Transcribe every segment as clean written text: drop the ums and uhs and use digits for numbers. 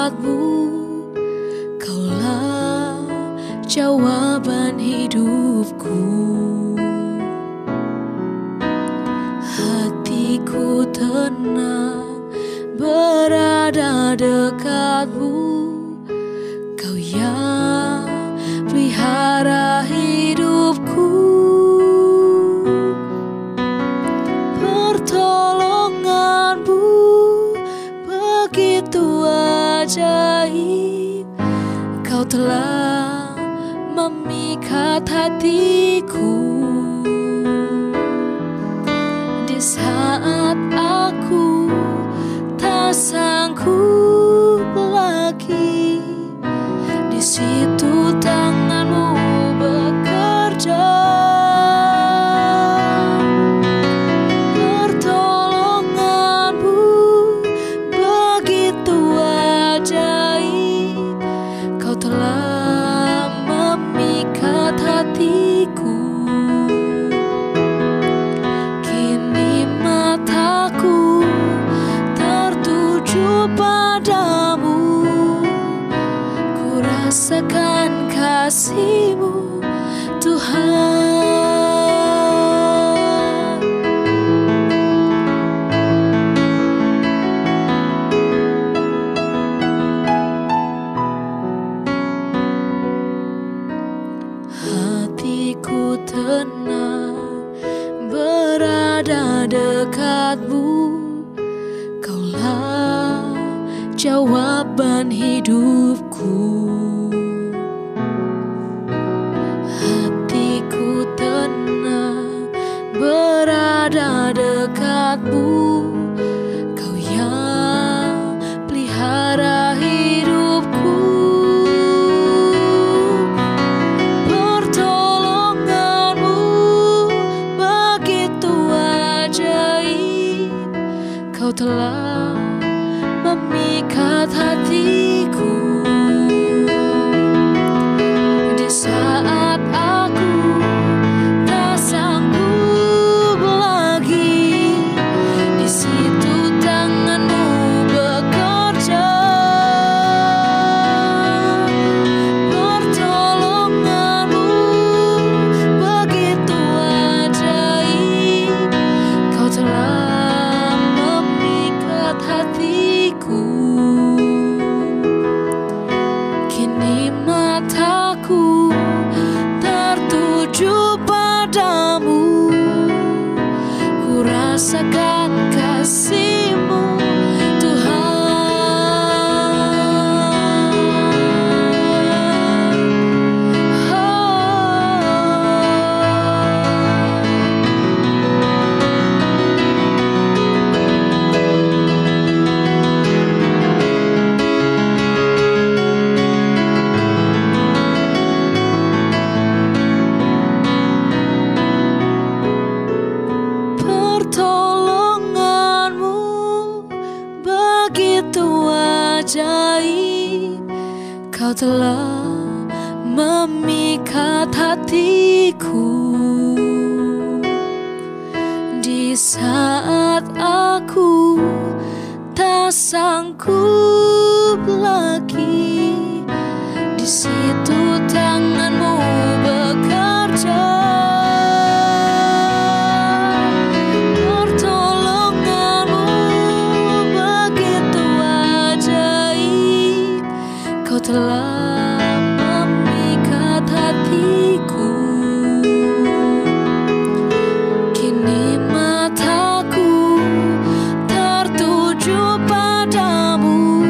dekatmu, Kaulah jawaban hidupku. Hatiku tenang berada dekatmu, Kau yang pelihara hidupku. Pertolonganmu begitu ajaib, Kau telah memikat hatiku. Di saat aku tak sanggup lagi, di situ tanganmu bekerja. Pertolonganmu begitu ajaib, Kau telah memikat hatiku. Kini mataku tertuju padamu, ku rasakan kasih-Mu, Tuhan. Hatiku tenang berada dekatmu, Kaulah jawaban hidupku. Hatiku tenang berada dekatmu, Kau yang pelihara hidupku. Pertolonganmu begitu ajaib, Kau telah memikat hatiku. Di saat aku tak sanggup lagi, di situ tanganmu bekerja. Pertolonganmu begitu ajaib, Kau telah memikat hatiku. Kini mataku tertuju padamu, ku rasakan kasih-Mu, Tuhan. Pertolonganmu begitu ajaib, Kau telah memikat hatiku. Di saat aku tak sanggup lagi, di situ tanganmu bekerja. Pertolonganmu begitu ajaib, Kau telah memikat hatiku. Kini mataku tertuju padamu,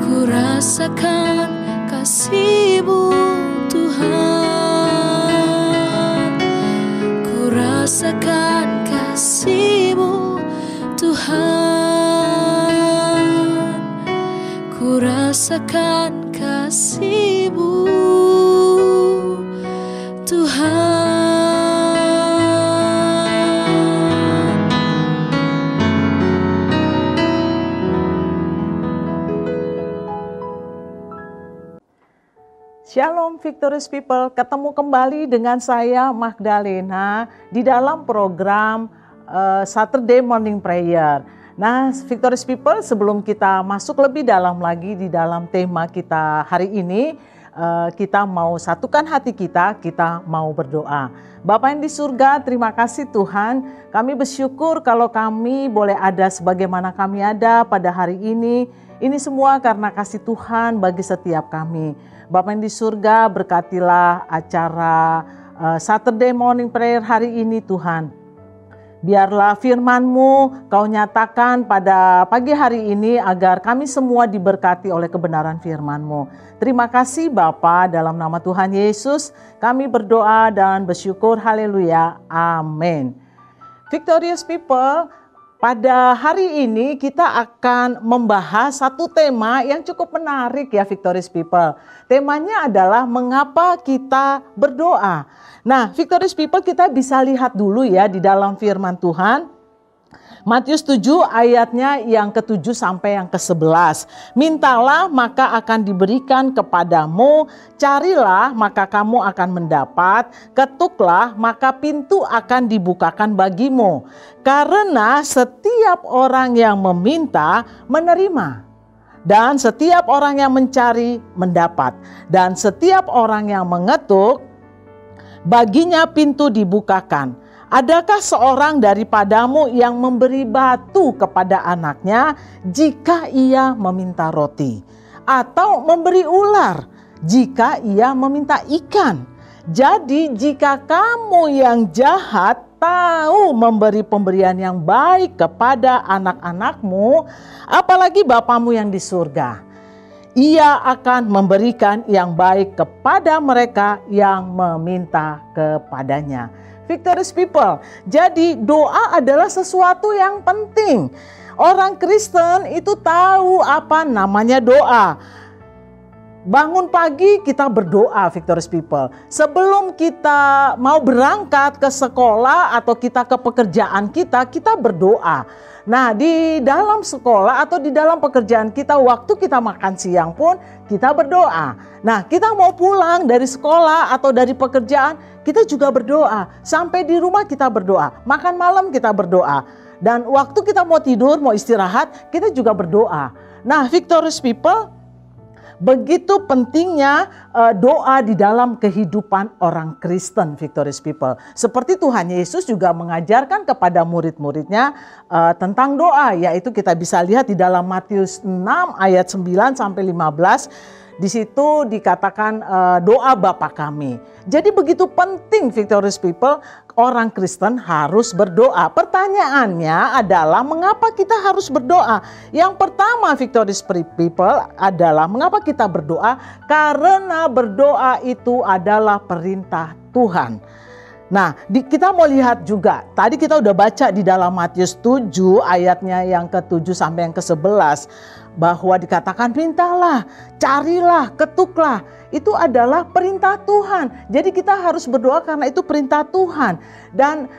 ku rasakan kasih-Mu, Tuhan. Ku rasakan kasih-Mu, Tuhan. Ku rasakan kasih-Mu, Tuhan. Shalom Victorious People, ketemu kembali dengan saya Magdalena di dalam program Saturday Morning Prayer. Nah, Victorious People, sebelum kita masuk lebih dalam lagi di dalam tema kita hari ini, kita mau satukan hati kita mau berdoa. Bapa yang di surga, terima kasih Tuhan. Kami bersyukur kalau kami boleh ada sebagaimana kami ada pada hari ini. Ini semua karena kasih Tuhan bagi setiap kami. Bapa yang di surga, berkatilah acara Saturday Morning Prayer hari ini Tuhan. Biarlah firman-Mu Kau nyatakan pada pagi hari ini agar kami semua diberkati oleh kebenaran firman-Mu. Terima kasih Bapa, dalam nama Tuhan Yesus kami berdoa dan bersyukur. Haleluya. Amin. Victorious People, pada hari ini kita akan membahas satu tema yang cukup menarik ya Victorious People. Temanya adalah mengapa kita berdoa. Nah, Victorious People, kita bisa lihat dulu ya di dalam firman Tuhan. Matius 7 ayatnya yang ke-7 sampai yang ke-11. Mintalah maka akan diberikan kepadamu, carilah maka kamu akan mendapat, ketuklah maka pintu akan dibukakan bagimu. Karena setiap orang yang meminta menerima, dan setiap orang yang mencari mendapat, dan setiap orang yang mengetuk baginya pintu dibukakan. Adakah seorang daripadamu yang memberi batu kepada anaknya jika ia meminta roti? Atau memberi ular jika ia meminta ikan? Jadi jika kamu yang jahat tahu memberi pemberian yang baik kepada anak-anakmu, apalagi Bapamu yang di surga, Ia akan memberikan yang baik kepada mereka yang meminta kepadanya. Victorious People, jadi doa adalah sesuatu yang penting. Orang Kristen itu tahu apa namanya doa. Bangun pagi kita berdoa, Victorious People. Sebelum kita mau berangkat ke sekolah atau kita ke pekerjaan kita berdoa. Nah, di dalam sekolah atau di dalam pekerjaan kita, waktu kita makan siang pun kita berdoa. Nah, kita mau pulang dari sekolah atau dari pekerjaan, kita juga berdoa. Sampai di rumah kita berdoa. Makan malam kita berdoa. Dan waktu kita mau tidur, mau istirahat, kita juga berdoa. Nah, Victorious People, begitu pentingnya doa di dalam kehidupan orang Kristen, Victorious People. Seperti Tuhan Yesus juga mengajarkan kepada murid-muridnya tentang doa, yaitu kita bisa lihat di dalam Matius 6 ayat 9 sampai 15. Di situ dikatakan doa Bapa kami. Jadi begitu penting, Victorious People, orang Kristen harus berdoa. Pertanyaannya adalah mengapa kita harus berdoa? Yang pertama, Victorious People, adalah mengapa kita berdoa? Karena berdoa itu adalah perintah Tuhan. Nah, kita mau lihat juga. Tadi kita udah baca di dalam Matius 7 ayatnya yang ke-7 sampai yang ke-11. Bahwa dikatakan mintalah, carilah, ketuklah. Itu adalah perintah Tuhan. Jadi kita harus berdoa karena itu perintah Tuhan. Dan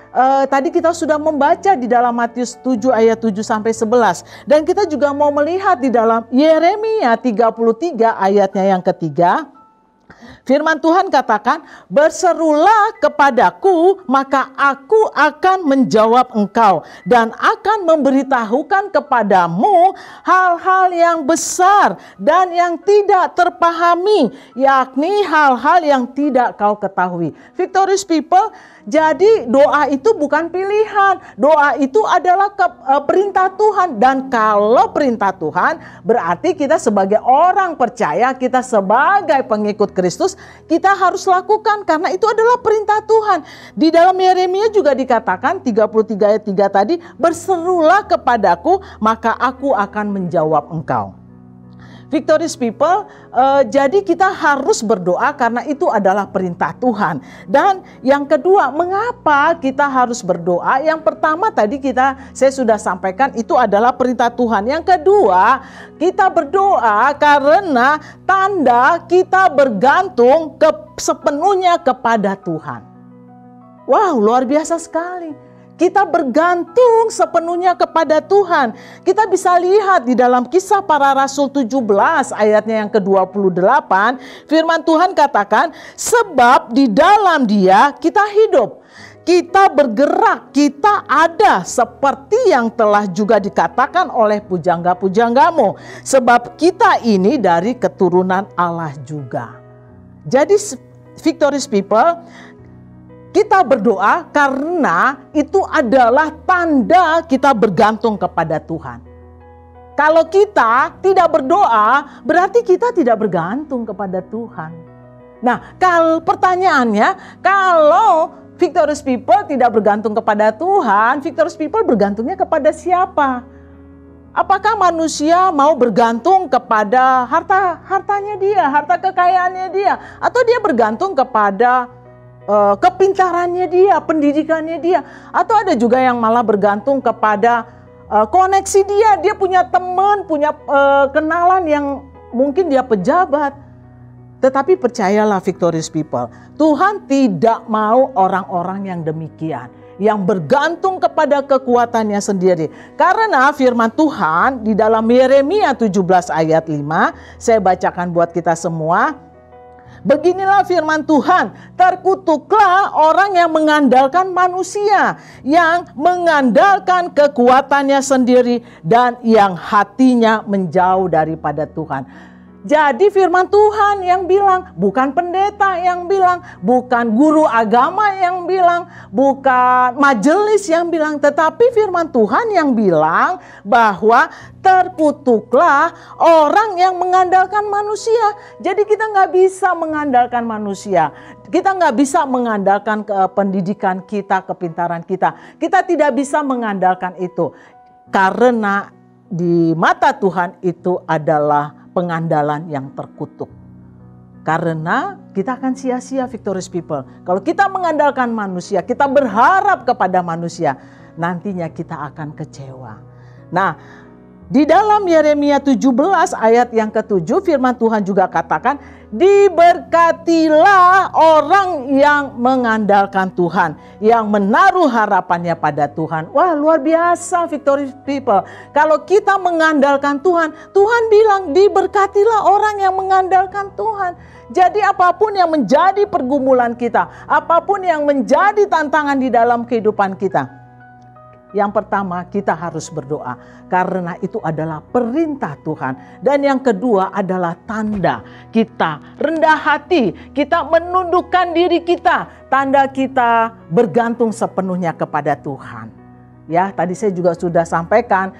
tadi kita sudah membaca di dalam Matius 7 ayat 7 sampai 11. Dan kita juga mau melihat di dalam Yeremia 33 ayatnya yang ketiga. Firman Tuhan katakan, berserulah kepadaku, maka aku akan menjawab engkau dan akan memberitahukan kepadamu hal-hal yang besar dan yang tidak terpahami, yakni hal-hal yang tidak kau ketahui. Victorious People, jadi doa itu bukan pilihan, doa itu adalah perintah Tuhan. Dan kalau perintah Tuhan, berarti kita sebagai orang percaya, kita sebagai pengikut Kristus, kita harus lakukan karena itu adalah perintah Tuhan. Di dalam Yeremia juga dikatakan 33 ayat 3 tadi, berserulah kepadaku maka aku akan menjawab engkau. Victorious People, jadi kita harus berdoa karena itu adalah perintah Tuhan. Dan yang kedua, mengapa kita harus berdoa? Yang pertama tadi saya sudah sampaikan itu adalah perintah Tuhan. Yang kedua, kita berdoa karena tanda kita bergantung sepenuhnya kepada Tuhan. Wow, luar biasa sekali. Kita bergantung sepenuhnya kepada Tuhan. Kita bisa lihat di dalam Kisah Para Rasul 17 ayatnya yang ke-28. Firman Tuhan katakan, sebab di dalam Dia kita hidup. kita bergerak, kita ada seperti yang telah juga dikatakan oleh pujangga-pujanggamu. Sebab kita ini dari keturunan Allah juga. Jadi Victorious People, kita berdoa karena itu adalah tanda kita bergantung kepada Tuhan. Kalau kita tidak berdoa, berarti kita tidak bergantung kepada Tuhan. Nah, kalau pertanyaannya, kalau Victorious People tidak bergantung kepada Tuhan, Victorious People bergantungnya kepada siapa? Apakah manusia mau bergantung kepada hartanya dia, harta kekayaannya dia, atau dia bergantung kepada kepintarannya dia, pendidikannya dia, atau ada juga yang malah bergantung kepada koneksi dia punya teman, punya kenalan yang mungkin dia pejabat. Tetapi percayalah Victorious People, Tuhan tidak mau orang-orang yang demikian, yang bergantung kepada kekuatannya sendiri. Karena firman Tuhan di dalam Yeremia 17 ayat 5, saya bacakan buat kita semua. Beginilah firman Tuhan, terkutuklah orang yang mengandalkan manusia, yang mengandalkan kekuatannya sendiri, dan yang hatinya menjauh daripada Tuhan. Jadi firman Tuhan yang bilang, bukan pendeta yang bilang, bukan guru agama yang bilang, bukan majelis yang bilang, tetapi firman Tuhan yang bilang bahwa terkutuklah orang yang mengandalkan manusia. Jadi kita nggak bisa mengandalkan manusia. Kita nggak bisa mengandalkan pendidikan kita, kepintaran kita. Kita tidak bisa mengandalkan itu. Karena di mata Tuhan itu adalah pengandalan yang terkutuk. Karena kita akan sia-sia Victorious People. Kalau kita mengandalkan manusia, kita berharap kepada manusia, nantinya kita akan kecewa. Nah, di dalam Yeremia 17 ayat yang ke-7 firman Tuhan juga katakan, diberkatilah orang yang mengandalkan Tuhan, yang menaruh harapannya pada Tuhan. Wah, luar biasa Victorious People. Kalau kita mengandalkan Tuhan, Tuhan bilang diberkatilah orang yang mengandalkan Tuhan. Jadi apapun yang menjadi pergumulan kita, apapun yang menjadi tantangan di dalam kehidupan kita, yang pertama kita harus berdoa karena itu adalah perintah Tuhan. Dan yang kedua adalah tanda kita rendah hati, kita menundukkan diri kita, tanda kita bergantung sepenuhnya kepada Tuhan. Ya, tadi saya juga sudah sampaikan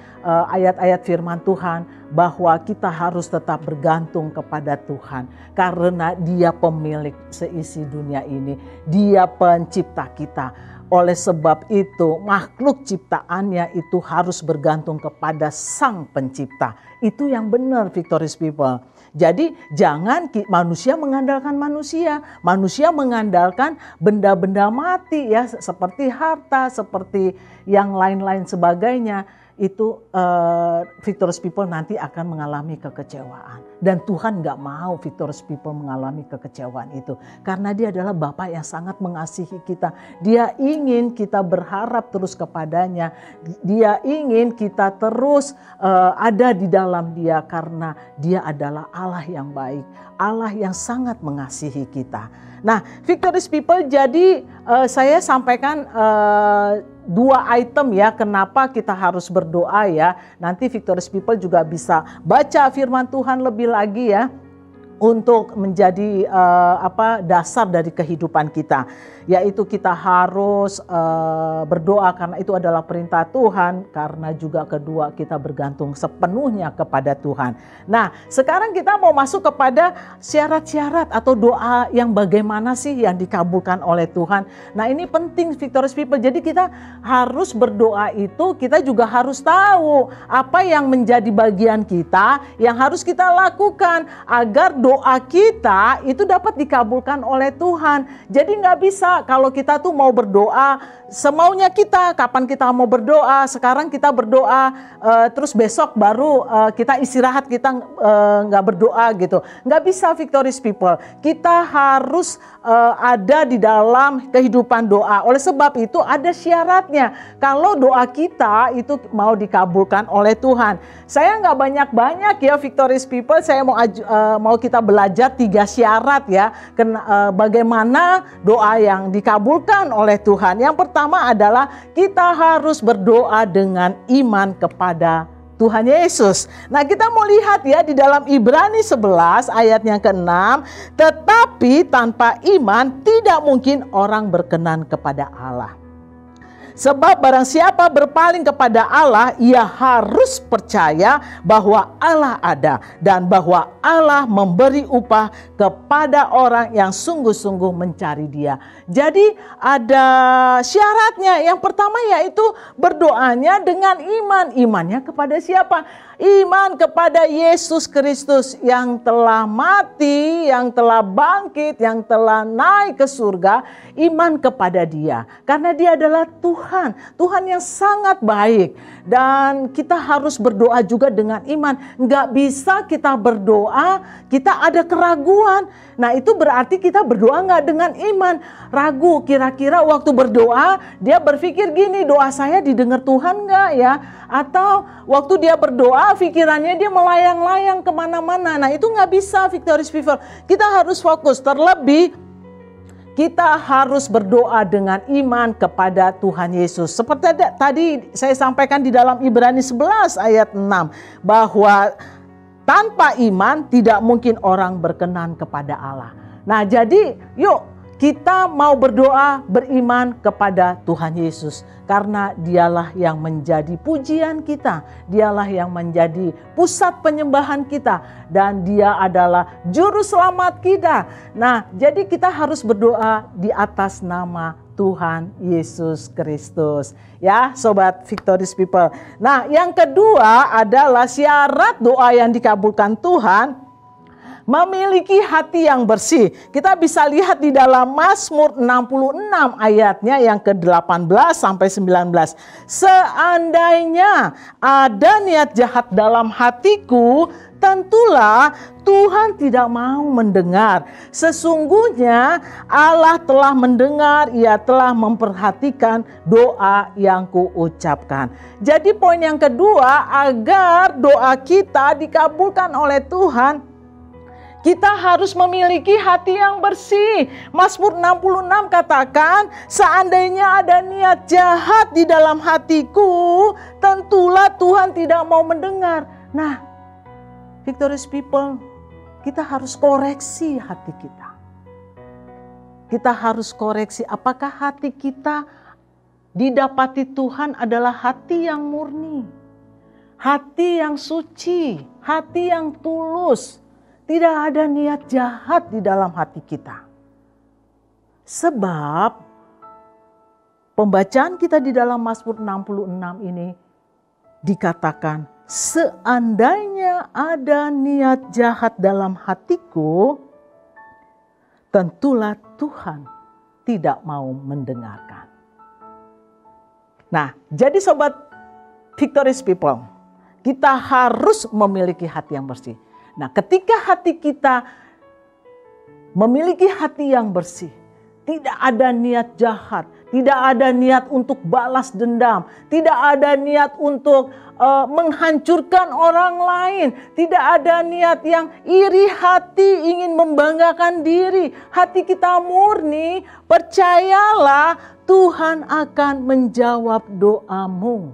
ayat-ayat firman Tuhan bahwa kita harus tetap bergantung kepada Tuhan karena Dia pemilik seisi dunia ini, Dia pencipta kita. Oleh sebab itu makhluk ciptaannya itu harus bergantung kepada Sang Pencipta. Itu yang benar Victorious People. Jadi jangan manusia mengandalkan manusia. Manusia mengandalkan benda-benda mati ya, seperti harta, seperti yang lain-lain sebagainya. Itu Victorious People nanti akan mengalami kekecewaan. Dan Tuhan gak mau Victorious People mengalami kekecewaan itu. Karena Dia adalah Bapa yang sangat mengasihi kita. Dia ingin kita berharap terus kepadanya. Dia ingin kita terus ada di dalam Dia. Karena Dia adalah Allah yang baik. Allah yang sangat mengasihi kita. Nah, Victorious People, jadi saya sampaikan dua item ya, kenapa kita harus berdoa ya. Nanti Victorious People juga bisa baca firman Tuhan lebih lagi ya, untuk menjadi dasar dari kehidupan kita. Yaitu kita harus berdoa karena itu adalah perintah Tuhan, karena juga kedua kita bergantung sepenuhnya kepada Tuhan. Nah, sekarang kita mau masuk kepada syarat-syarat atau doa yang bagaimana sih yang dikabulkan oleh Tuhan. Nah, ini penting Victorious People. Jadi kita harus berdoa itu, kita juga harus tahu apa yang menjadi bagian kita yang harus kita lakukan agar doa kita itu dapat dikabulkan oleh Tuhan. Jadi nggak bisa kalau kita tuh mau berdoa semaunya kita, kapan kita mau berdoa, sekarang kita berdoa, terus besok baru kita istirahat, kita nggak berdoa gitu. Nggak bisa Victorious People. Kita harus ada di dalam kehidupan doa. Oleh sebab itu ada syaratnya. Kalau doa kita itu mau dikabulkan oleh Tuhan. Saya nggak banyak-banyak ya Victorious People. Saya mau kita belajar 3 syarat ya. Bagaimana doa yang yang dikabulkan oleh Tuhan. Yang pertama adalah kita harus berdoa dengan iman kepada Tuhan Yesus. Nah, kita mau lihat ya di dalam Ibrani 11 ayat yang ke-6, tetapi tanpa iman tidak mungkin orang berkenan kepada Allah. Sebab barang siapa berpaling kepada Allah, ia harus percaya bahwa Allah ada dan bahwa Allah memberi upah kepada orang yang sungguh-sungguh mencari Dia. Jadi ada syaratnya. Yang pertama yaitu berdoanya dengan iman. Imannya kepada siapa? Iman kepada Yesus Kristus yang telah mati, yang telah bangkit, yang telah naik ke surga. Iman kepada Dia. Karena Dia adalah Tuhan. Tuhan yang sangat baik. Dan kita harus berdoa juga dengan iman. Nggak bisa kita berdoa, kita ada keraguan. Nah, itu berarti kita berdoa nggak dengan iman. Ragu, kira-kira waktu berdoa, dia berpikir gini, doa saya didengar Tuhan nggak ya? Atau waktu dia berdoa, pikirannya dia melayang-layang kemana-mana. Nah, itu nggak bisa, Victorious People. Kita harus fokus, terlebih kita harus berdoa dengan iman kepada Tuhan Yesus. Seperti tadi saya sampaikan di dalam Ibrani 11 ayat 6. Bahwa tanpa iman tidak mungkin orang berkenan kepada Allah. Nah, jadi yuk kita mau berdoa beriman kepada Tuhan Yesus. Karena dialah yang menjadi pujian kita. Dialah yang menjadi pusat penyembahan kita. Dan dia adalah juru selamat kita. Nah, jadi kita harus berdoa di atas nama Tuhan Yesus Kristus. Ya, Sobat Victorious People. Nah, yang kedua adalah syarat doa yang dikabulkan Tuhan. Memiliki hati yang bersih. Kita bisa lihat di dalam Mazmur 66 ayatnya yang ke-18 sampai 19. Seandainya ada niat jahat dalam hatiku, tentulah Tuhan tidak mau mendengar. Sesungguhnya Allah telah mendengar, Ia telah memperhatikan doa yang kuucapkan. Jadi poin yang kedua, agar doa kita dikabulkan oleh Tuhan, kita harus memiliki hati yang bersih. Mazmur 66 katakan, seandainya ada niat jahat di dalam hatiku, tentulah Tuhan tidak mau mendengar. Nah, Victorious People, kita harus koreksi hati kita. Kita harus koreksi apakah hati kita didapati Tuhan adalah hati yang murni, hati yang suci, hati yang tulus. Tidak ada niat jahat di dalam hati kita. Sebab pembacaan kita di dalam Mazmur 66 ini dikatakan, seandainya ada niat jahat dalam hatiku, tentulah Tuhan tidak mau mendengarkan. Nah, jadi Sobat Victorious People, kita harus memiliki hati yang bersih. Nah, ketika hati kita memiliki hati yang bersih, tidak ada niat jahat, tidak ada niat untuk balas dendam, tidak ada niat untuk menghancurkan orang lain, tidak ada niat yang iri hati ingin membanggakan diri. Hati kita murni, percayalah Tuhan akan menjawab doamu.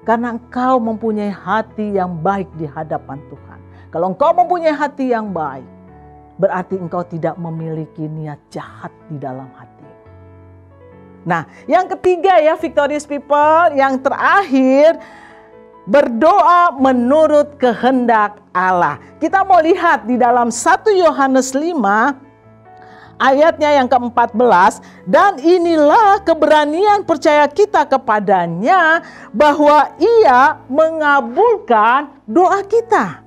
Karena engkau mempunyai hati yang baik di hadapan Tuhan. Kalau engkau mempunyai hati yang baik, berarti engkau tidak memiliki niat jahat di dalam hati. Nah, yang ketiga ya Victorious People, yang terakhir, berdoa menurut kehendak Allah. Kita mau lihat di dalam 1 Yohanes 5 ayatnya yang ke-14, dan inilah keberanian percaya kita kepadanya bahwa Ia mengabulkan doa kita.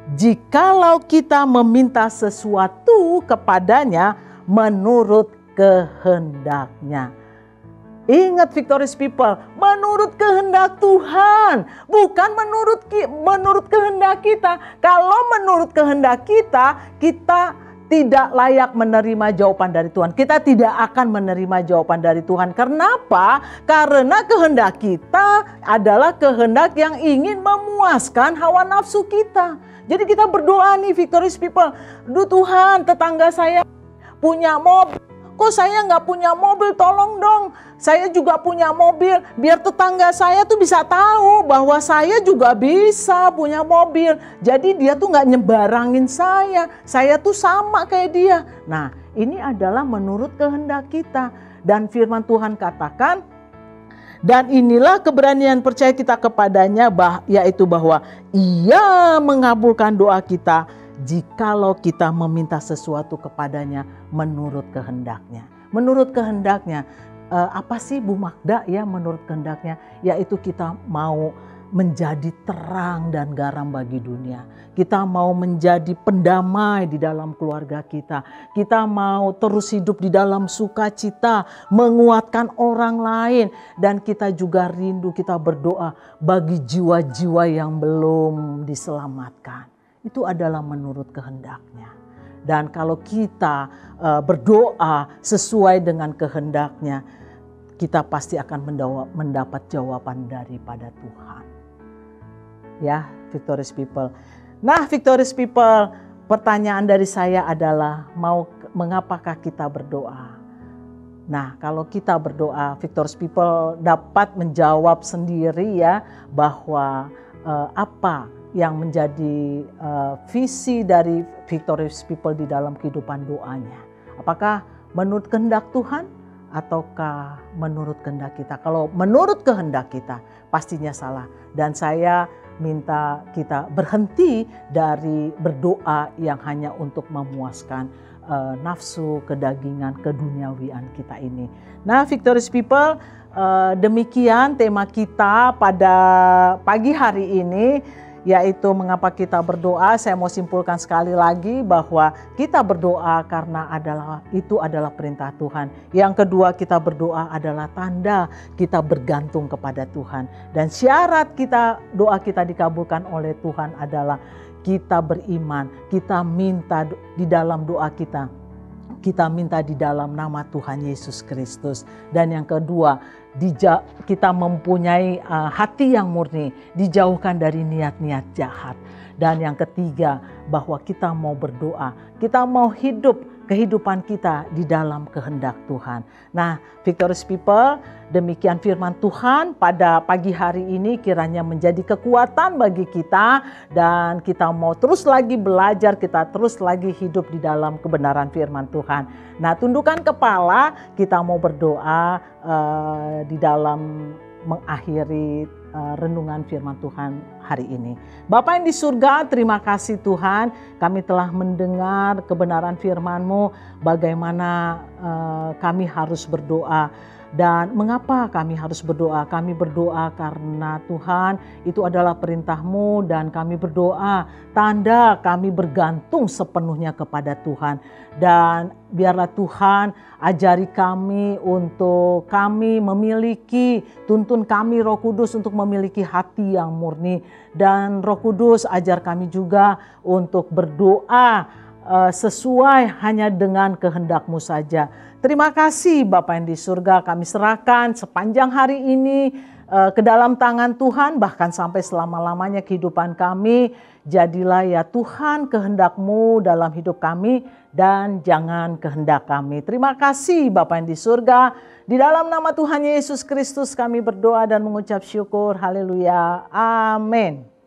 Jikalau kita meminta sesuatu kepadanya menurut kehendaknya. Ingat Victorious People, menurut kehendak Tuhan, bukan menurut kehendak kita. Kalau menurut kehendak kita, kita tidak layak menerima jawaban dari Tuhan. Kita tidak akan menerima jawaban dari Tuhan. Kenapa? Karena kehendak kita adalah kehendak yang ingin memuaskan hawa nafsu kita. Jadi kita berdoa nih Victorious People, duh Tuhan, tetangga saya punya mobil, kok saya nggak punya mobil, tolong dong saya juga punya mobil, biar tetangga saya tuh bisa tahu bahwa saya juga bisa punya mobil. Jadi dia tuh nggak nyebarangin saya tuh sama kayak dia. Nah, ini adalah menurut kehendak kita. Dan firman Tuhan katakan, dan inilah keberanian percaya kita kepadanya, yaitu bahwa Ia mengabulkan doa kita jikalau kita meminta sesuatu kepadanya menurut kehendaknya. Menurut kehendaknya, apa sih Bu Magda ya menurut kehendaknya? Yaitu kita mau menjadi terang dan garam bagi dunia. Kita mau menjadi pendamai di dalam keluarga kita. Kita mau terus hidup di dalam sukacita, menguatkan orang lain. Dan kita juga rindu, kita berdoa bagi jiwa-jiwa yang belum diselamatkan. Itu adalah menurut kehendaknya. Dan kalau kita berdoa sesuai dengan kehendaknya, kita pasti akan mendapat jawaban daripada Tuhan. Ya, Victorious People. Nah, Victorious People, pertanyaan dari saya adalah mengapakah kita berdoa? Nah, kalau kita berdoa, Victorious People dapat menjawab sendiri ya bahwa apa yang menjadi visi dari Victorious People di dalam kehidupan doanya. Apakah menurut kehendak Tuhan ataukah menurut kehendak kita? Kalau menurut kehendak kita pastinya salah. Dan saya minta kita berhenti dari berdoa yang hanya untuk memuaskan nafsu, kedagingan, keduniawian kita ini. Nah, Victorious People, demikian tema kita pada pagi hari ini, yaitu mengapa kita berdoa. Saya mau simpulkan sekali lagi bahwa kita berdoa karena itu adalah perintah Tuhan. Yang kedua, kita berdoa adalah tanda kita bergantung kepada Tuhan. Dan syarat doa kita dikabulkan oleh Tuhan adalah kita beriman, kita minta di dalam doa kita minta di dalam nama Tuhan Yesus Kristus. Dan yang kedua, kita mempunyai hati yang murni, dijauhkan dari niat-niat jahat. Dan yang ketiga, bahwa kita mau berdoa, kita mau hidup kehidupan kita di dalam kehendak Tuhan. Nah, Victorious People, demikian firman Tuhan pada pagi hari ini, kiranya menjadi kekuatan bagi kita dan kita mau terus lagi belajar, kita terus lagi hidup di dalam kebenaran firman Tuhan. Nah, tundukkan kepala, kita mau berdoa di dalam mengakhiri renungan firman Tuhan hari ini. Bapa yang di surga, terima kasih Tuhan, kami telah mendengar kebenaran firman-Mu, bagaimana kami harus berdoa. Dan mengapa kami harus berdoa? Kami berdoa karena Tuhan itu adalah perintah-Mu, dan kami berdoa tanda kami bergantung sepenuhnya kepada Tuhan. Dan biarlah Tuhan ajari kami untuk kami memiliki, tuntun kami Roh Kudus untuk memiliki hati yang murni. Dan Roh Kudus ajar kami juga untuk berdoa sesuai hanya dengan kehendak-Mu saja. Terima kasih Bapa yang di surga, kami serahkan sepanjang hari ini ke dalam tangan Tuhan, bahkan sampai selama-lamanya kehidupan kami. Jadilah ya Tuhan kehendak-Mu dalam hidup kami dan jangan kehendak kami. Terima kasih Bapa yang di surga, di dalam nama Tuhan Yesus Kristus kami berdoa dan mengucap syukur. Haleluya. Amin.